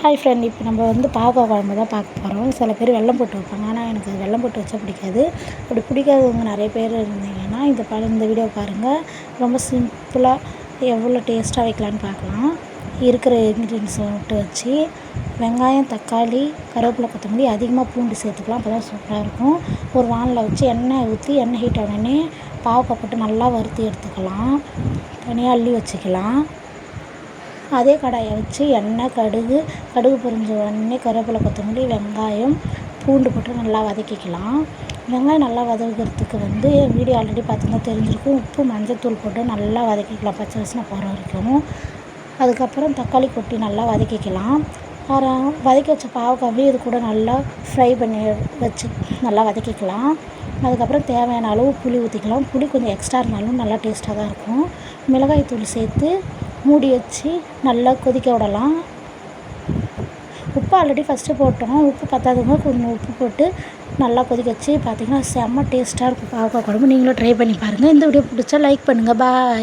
Hi friend, இப்போ நம்ம பாவக்காய் குழம்பு தான் பார்க்க போகிறோம். சில பேர் வெல்லம் போட்டு வைப்பாங்க. ஆனால் எனக்கு வெல்லம் போட்டு வச்சா பிடிக்காது. அப்படி பிடிக்காதவங்க நிறைய பேர் இருந்தீங்கன்னா இந்த வீடியோ பாருங்கள். ரொம்ப சிம்பிளாக எவ்வளோ டேஸ்ட்டாக வைக்கலான்னு பார்க்கலாம். இருக்கிற இன்க்ரீடியன்ஸை மட்டும் வச்சு வெங்காயம், தக்காளி, கருவேப்பிலை, கொத்தமல்லி, அதிகமாக பூண்டு சேர்த்துக்கலாம். அப்போ தான் சூப்பராக இருக்கும். ஒரு வானலில் வச்சு எண்ணெய் ஊற்றி எண்ணெய் ஹீட் ஆனோடனே பாவக்காய் போட்டு நல்லா வறுத்து எடுத்துக்கலாம். தனியாக அள்ளி வச்சுக்கலாம். அதே கடாயை வச்சு எண்ணெய், கடுகு பொரிஞ்ச உடனே கருவேப்பிலை, கொத்தமல்லி, வெங்காயம், பூண்டு போட்டு நல்லா வதக்கிக்கலாம். வெங்காயம் நல்லா வதக்கிறதுக்கு வீடியோ ஆல்ரெடி பார்த்திங்கன்னா தெரிஞ்சிருக்கும். உப்பு, மஞ்சள்தூள் போட்டு நல்லா வதக்கிக்கலாம், பச்சை வாசனை போகிற வரைக்கும். அதுக்கப்புறம் தக்காளி கொட்டி நல்லா வதக்கிக்கலாம். வதக்கி வச்ச பாவக்காவே இது கூட நல்லா ஃப்ரை பண்ணி வச்சு நல்லா வதக்கிக்கலாம். அதுக்கப்புறம் தேவையான அளவு புளி ஊற்றிக்கலாம். புளி கொஞ்சம் எக்ஸ்ட்ரா இருந்தாலும் நல்லா டேஸ்ட்டாக தான் இருக்கும். மிளகாய் தூள் சேர்த்து மூடி வச்சு நல்லா கொதிக்க விடலாம். உப்பு ஆல்ரெடி ஃபஸ்ட்டு போட்டோம். உப்பு பத்தாதவங்க கொஞ்சம் உப்பு போட்டு நல்லா கொதிக்க வச்சு பார்த்திங்கன்னா செம்ம டேஸ்ட்டாக இருக்கும் பாவக்காய் குழம்பு. நீங்களும் ட்ரை பண்ணி பாருங்கள். இந்த வீடியோ பிடிச்சா லைக் பண்ணுங்கள். பாய்.